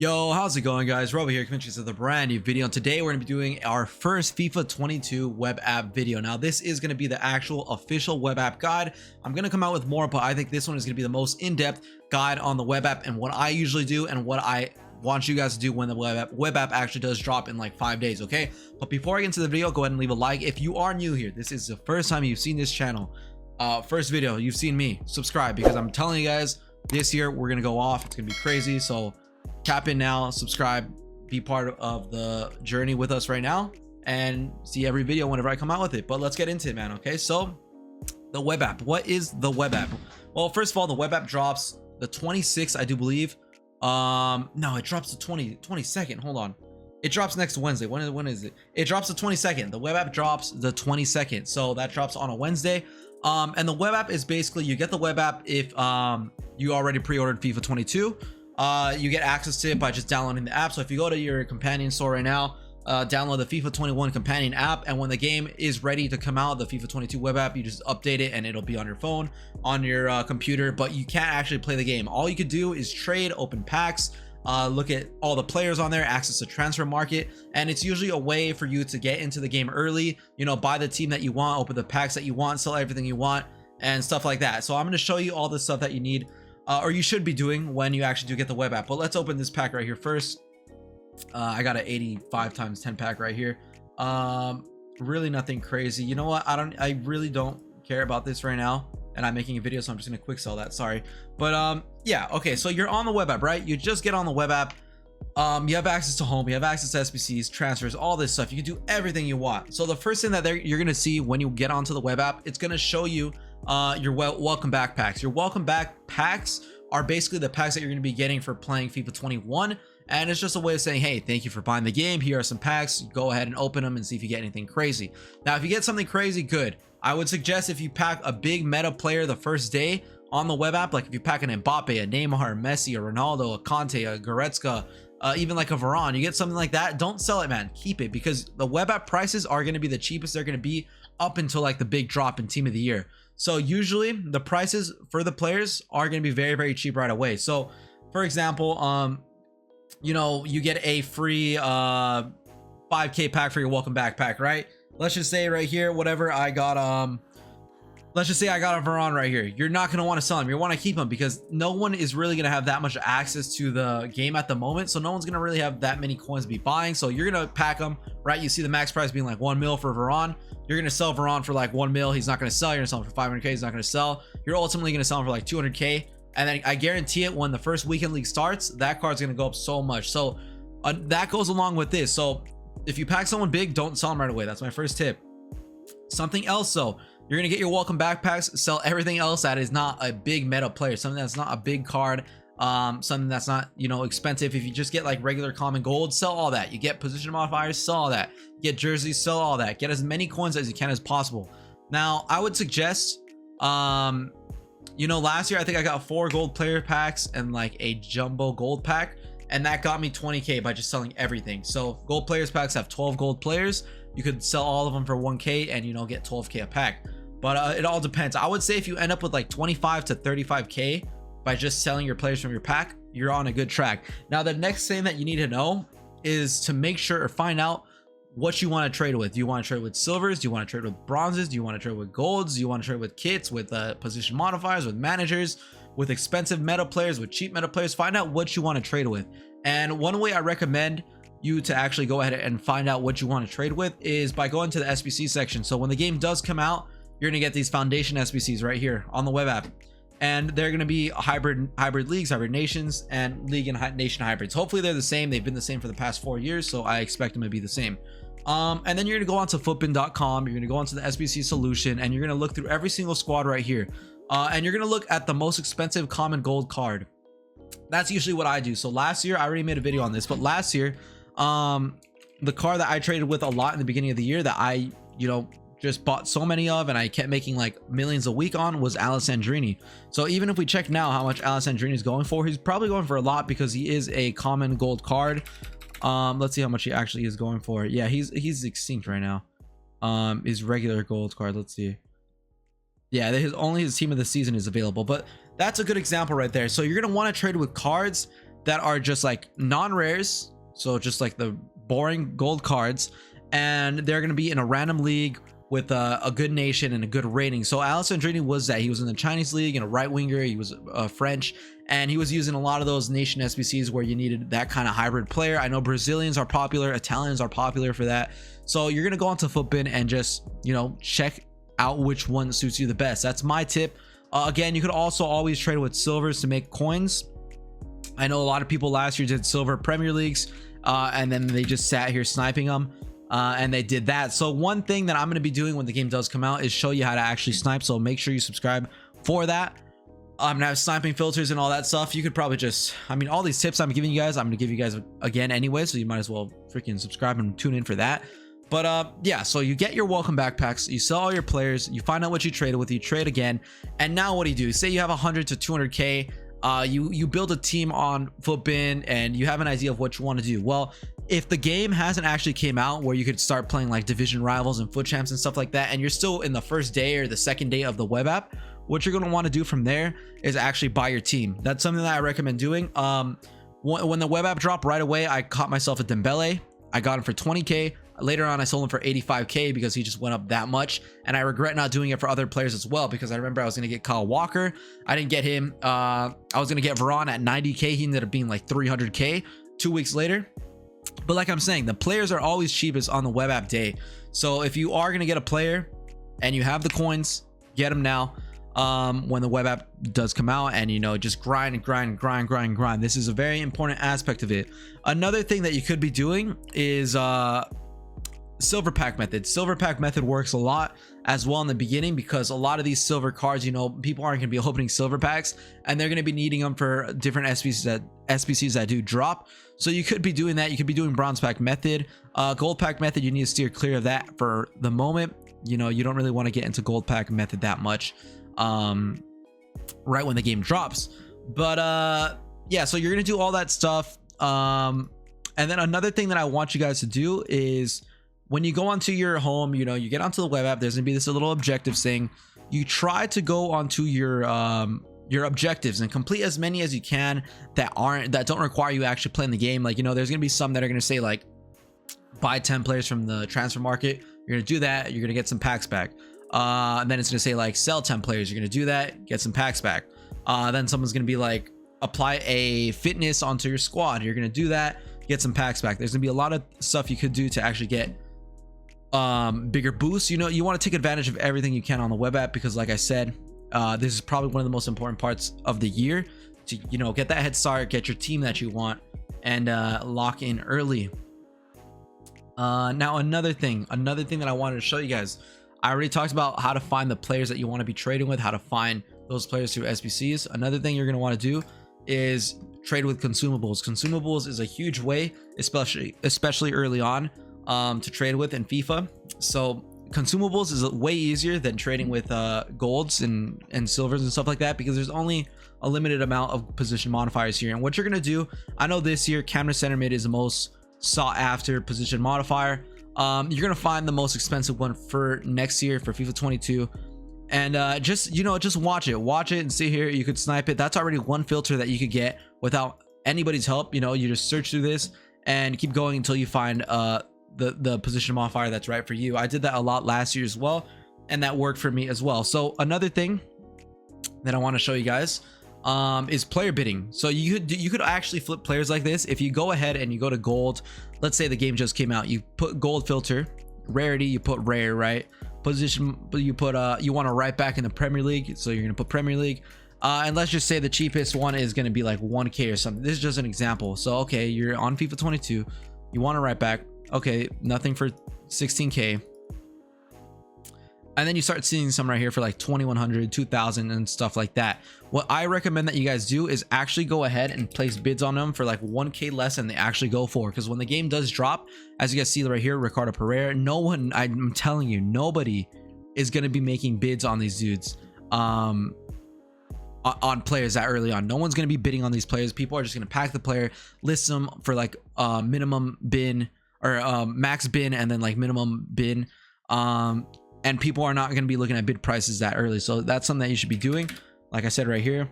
Yo, how's it going, guys? Revoh here, coming to the brand new video. And today we're going to be doing our first FIFA 22 web app video. Now, this is going to be the actual official web app guide. I'm going to come out with more, but I think this one is going to be the most in-depth guide on the web app and what I usually do and what I want you guys to do when the web app actually does drop in like 5 days, okay? But before I get into the video, go ahead and leave a like. If you are new here, this is the first time you've seen this channel, first video you've seen me, subscribe, because I'm telling you guys, this year we're going to go off. It's going to be crazy. So tap in now, subscribe, be part of the journey with us right now, and see every video whenever I come out with it. But let's get into it, man. Okay, so the web app. What is the web app? Well, first of all, the web app drops the 26th, I do believe. No, it drops the 22nd. Hold on, it drops next Wednesday. When is it? It drops the 22nd. The web app drops the 22nd, so that drops on a Wednesday. And the web app is basically, you get the web app if you already pre-ordered FIFA 22. You get access to it by just downloading the app. So if you go to your companion store right now, download the FIFA 21 companion app, and when the game is ready to come out, the FIFA 22 web app, you just update it and it'll be on your phone, on your computer, but you can't actually play the game. All you could do is trade, open packs, look at all the players on there, access the transfer market, and it's usually a way for you to get into the game early, you know, buy the team that you want, open the packs that you want, sell everything you want, and stuff like that. So I'm going to show you all the stuff that you need, or you should be doing when you actually do get the web app. But let's open this pack right here first. I got an 85 times 10 pack right here. Really nothing crazy. You know what? I really don't care about this right now, and I'm making a video, so I'm just gonna quick sell that. Sorry, but yeah, okay. So you're on the web app, right? You just get on the web app. You have access to home, you have access to SBCs, transfers, all this stuff. You can do everything you want. So the first thing that you're gonna see when you get onto the web app, it's gonna show you your welcome back packs. Your welcome back packs are basically the packs that you're going to be getting for playing FIFA 21, and it's just a way of saying, hey, thank you for buying the game, here are some packs, go ahead and open them and see if you get anything crazy. Now if you get something crazy, good. I would suggest if you pack a big meta player the first day on the web app, like if you pack an Mbappe, a Neymar, a Messi, a Ronaldo, a Conte, a Goretzka, even like a Varane, you get something like that, don't sell it, man. Keep it, because the web app prices are going to be the cheapest they're going to be up until like the big drop in team of the year. So usually the prices for the players are going to be very, very cheap right away. So for example, you know, you get a free 5k pack for your welcome back pack, right? Let's just say right here, whatever, I got let's just say I got a Varane right here. You're not going to want to sell him. You want to keep him because no one is really going to have that much access to the game at the moment. So no one's going to really have that many coins to be buying. So you're going to pack them, right? You see the max price being like 1 mil for Varane. You're going to sell Varane for like 1 mil. He's not going to sell. You're going to sell him for 500k. He's not going to sell. You're ultimately going to sell him for like 200k. And then I guarantee it, when the first weekend league starts, that card's going to go up so much. So that goes along with this. So if you pack someone big, don't sell them right away. That's my first tip. Something else, though. You're going to get your welcome backpacks, sell everything else that is not a big meta player, something that's not a big card, something that's not, you know, expensive. If you just get like regular common gold, sell all that. You get position modifiers, sell all that. Get jerseys, sell all that. Get as many coins as you can as possible. Now, I would suggest, you know, last year I think I got 4 gold player packs and like a jumbo gold pack, and that got me 20k by just selling everything. So gold players packs have 12 gold players. You could sell all of them for 1k and, you know, get 12k a pack. But it all depends. I would say if you end up with like 25 to 35k by just selling your players from your pack, you're on a good track. Now, the next thing that you need to know is to make sure or find out what you want to trade with. Do you want to trade with silvers? Do you want to trade with bronzes? Do you want to trade with golds? Do you want to trade with kits, with position modifiers, with managers, with expensive meta players, with cheap meta players? Find out what you want to trade with. And one way I recommend you to actually go ahead and find out what you want to trade with is by going to the SBC section. So when the game does come out, you're going to get these foundation SBCs right here on the web app, and they're going to be hybrid leagues, hybrid nations, and league and nation hybrids. Hopefully they're the same. They've been the same for the past 4 years, so I expect them to be the same. And then you're going to go onto footbin.com, you're going to go onto the SBC solution, and you're going to look through every single squad right here, and you're going to look at the most expensive common gold card. That's usually what I do. So last year, I already made a video on this, but last year, the card that I traded with a lot in the beginning of the year that I, you know, just bought so many of and I kept making like millions a week on was Alessandrini. So even if we check now how much Alessandrini is going for, he's probably going for a lot because he is a common gold card. Let's see how much he actually is going for. Yeah, he's extinct right now. His regular gold card, let's see. Yeah, only his team of the season is available, but that's a good example right there. So you're going to want to trade with cards that are just like non-rares, so just like the boring gold cards, and they're going to be in a random league with a good nation and a good rating. So Alessandrini was that. He was in the Chinese league and a right winger. He was French, and he was using a lot of those nation SBCs where you needed that kind of hybrid player. I know Brazilians are popular, Italians are popular for that. So you're gonna go onto Footbin and just, you know, check out which one suits you the best. That's my tip. Again, you could also always trade with silvers to make coins. I know a lot of people last year did silver Premier Leagues, and then they just sat here sniping them. And they did that. So one thing that I'm going to be doing when the game does come out is show you how to actually snipe. So make sure you subscribe for that. I'm gonna have sniping filters and all that stuff. You could probably just, I mean, all these tips I'm giving you guys, I'm gonna give you guys again anyway, so you might as well freaking subscribe and tune in for that. But yeah, so you get your welcome backpacks, you sell all your players, you find out what you traded with, you trade again, and now what do? Say you have 100 to 200k. You build a team on Footbin and you have an idea of what you want to do. Well, if the game hasn't actually came out where you could start playing like division rivals and foot champs and stuff like that, and you're still in the first day or the second day of the web app, what you're going to want to do from there is actually buy your team. That's something that I recommend doing. When the web app dropped right away, I caught myself a Dembele. I got him for 20k. Later on, I sold him for 85k because he just went up that much, and I regret not doing it for other players as well, because I remember I was going to get Kyle Walker. I didn't get him. I was going to get Varane at 90k. He ended up being like 300k 2 weeks later. But like I'm saying, the players are always cheapest on the web app day. So if you are going to get a player and you have the coins, get them now. When the web app does come out, and you know, just grind and grind and grind, grind and grind. This is a very important aspect of it. Another thing that you could be doing is silver pack method. Silver pack method works a lot as well in the beginning, because a lot of these silver cards, you know, people aren't going to be opening silver packs, and they're going to be needing them for different SBCs that do drop. So you could be doing that. You could be doing bronze pack method. Gold pack method, you need to steer clear of that for the moment. You know, you don't really want to get into gold pack method that much right when the game drops. But yeah, so you're gonna do all that stuff. And then another thing that I want you guys to do is, when you go onto your home, you know, you get onto the web app, there's gonna be this little objectives thing. You try to go onto your objectives and complete as many as you can that don't require you actually playing the game. Like, you know, there's gonna be some that are gonna say like, buy 10 players from the transfer market. You're gonna do that, you're gonna get some packs back. And then it's gonna say like, sell 10 players. You're gonna do that, get some packs back. Then someone's gonna be like, apply a fitness onto your squad. You're gonna do that, get some packs back. There's gonna be a lot of stuff you could do to actually get bigger boosts. You know, you want to take advantage of everything you can on the web app, because like I said, this is probably one of the most important parts of the year to, you know, get that head start, get your team that you want, and lock in early. Now another thing that I wanted to show you guys, I already talked about how to find the players that you want to be trading with, how to find those players through SBCs. Another thing you're going to want to do is trade with consumables. Consumables is a huge way, especially early on, to trade with in FIFA. So consumables is way easier than trading with golds and silvers and stuff like that, because there's only a limited amount of position modifiers here. And what you're going to do, I know this year camera center mid is the most sought after position modifier. You're going to find the most expensive one for next year for FIFA 22, and just, you know, just watch it and see here. You could snipe it. That's already one filter that you could get without anybody's help. You know, you just search through this and keep going until you find the position modifier that's right for you. I did that a lot last year as well, and that worked for me as well. So another thing that I want to show you guys is player bidding. So you could actually flip players like this. If you go ahead and you go to gold, let's say the game just came out, you put gold filter, rarity, you put rare, right? Position, you put you want to right back in the Premier League, so you're gonna put Premier League, and let's just say the cheapest one is gonna be like 1k or something. This is just an example. So okay, you're on FIFA 22, you want to right back, okay, nothing for 16k, and then you start seeing some right here for like 2100, 2000 and stuff like that. What I recommend that you guys do is actually go ahead and place bids on them for like 1k less than they actually go for, because when the game does drop, as you guys see right here, Ricardo Pereira, no one, I'm telling you, nobody is going to be making bids on these dudes on players that early on. No one's going to be bidding on these players. People are just going to pack the player, list them for like minimum bin or max bin, and then like minimum bin, and people are not going to be looking at bid prices that early. So that's something that you should be doing. Like I said right here,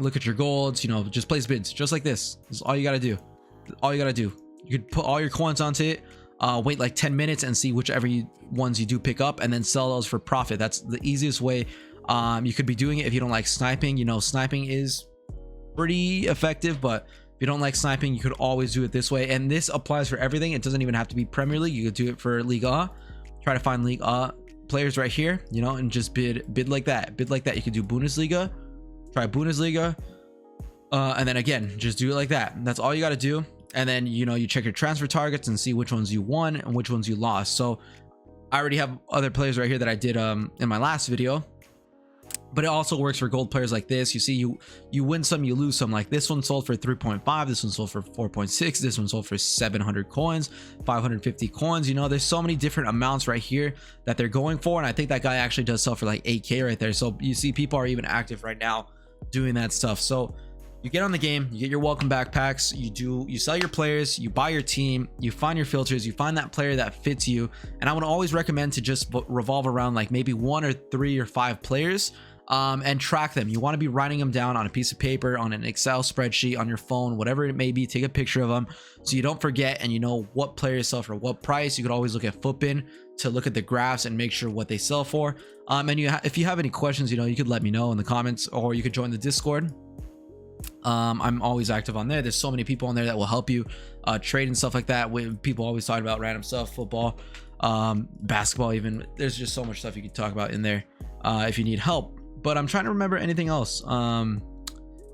look at your golds, you know, just place bids just like this. This is all you got to do. All you got to do. You could put all your coins onto it, wait like 10 minutes and see whichever ones you do pick up, and then sell those for profit. That's the easiest way. You could be doing it if you don't like sniping. You know, sniping is pretty effective, but if you don't like sniping, you could always do it this way. And this applies for everything. It doesn't even have to be Premier League. You could do it for Liga. Try to find Liga players right here, you know, and just bid like that. Bid like that. You could do Bundesliga. Try Bundesliga. And then again, just do it like that. That's all you got to do. And then, you know, you check your transfer targets and see which ones you won and which ones you lost. So I already have other players right here that I did in my last video. But it also works for gold players like this. You see, you win some, you lose some. Like this one sold for 3.5, this one sold for 4.6, this one sold for 700 coins, 550 coins. You know, there's so many different amounts right here that they're going for. And I think that guy actually does sell for like 8K right there. So you see people are even active right now doing that stuff. So you get on the game, you get your welcome back packs, you sell your players, you buy your team, you find your filters, you find that player that fits you. And I would always recommend to just revolve around like maybe 1 or 3 or 5 players. And track them. You want to be writing them down on a piece of paper, on an Excel spreadsheet, on your phone, whatever it may be. Take a picture of them so you don't forget, and you know what players sell for what price. You could always look at Footbin to look at the graphs and make sure what they sell for. And if you have any questions, you know, you could let me know in the comments, or you could join the Discord. I'm always active on there. There's so many people on there that will help you trade and stuff like that. People always talk about random stuff, football, basketball, even. There's just so much stuff you can talk about in there if you need help. But I'm trying to remember anything else that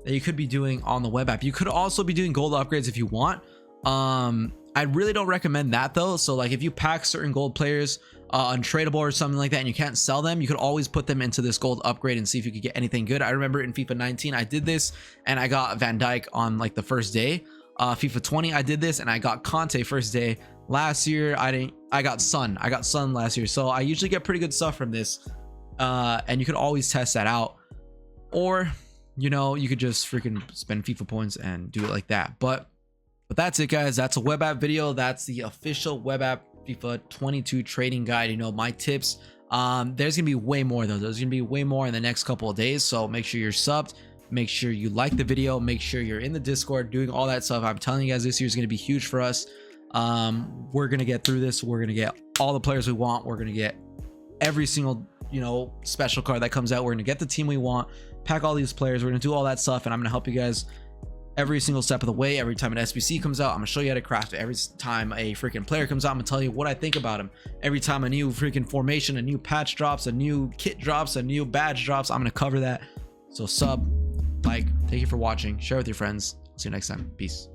you could be doing on the web app. You could also be doing gold upgrades if you want. I really don't recommend that though. So like if you pack certain gold players untradeable or something like that and you can't sell them, you could always put them into this gold upgrade and see if you could get anything good. I remember in FIFA 19 I did this and I got Van Dijk on like the first day. FIFA 20 I did this and I got Conte first day. Last year I got Son last year. So I usually get pretty good stuff from this. And you could always test that out, or you know, you could just freaking spend FIFA points and do it like that. But that's it, guys. That's a web app video. That's the official web app FIFA 22 trading guide. You know, my tips. There's gonna be way more though. There's gonna be way more in the next couple of days, so make sure you're subbed, make sure you like the video, make sure you're in the Discord doing all that stuff. I'm telling you guys, this year is gonna be huge for us. We're gonna get through this. We're gonna get all the players we want. We're gonna get every single, you know, special card that comes out. We're gonna get the team we want, pack all these players, we're gonna do all that stuff, and I'm gonna help you guys every single step of the way. Every time an SBC comes out, I'm gonna show you how to craft it. Every time a freaking player comes out, I'm gonna tell you what I think about him. Every time a new freaking formation, a new patch drops, a new kit drops, a new badge drops, I'm gonna cover that. So sub, like, thank you for watching, share with your friends. See you next time. Peace.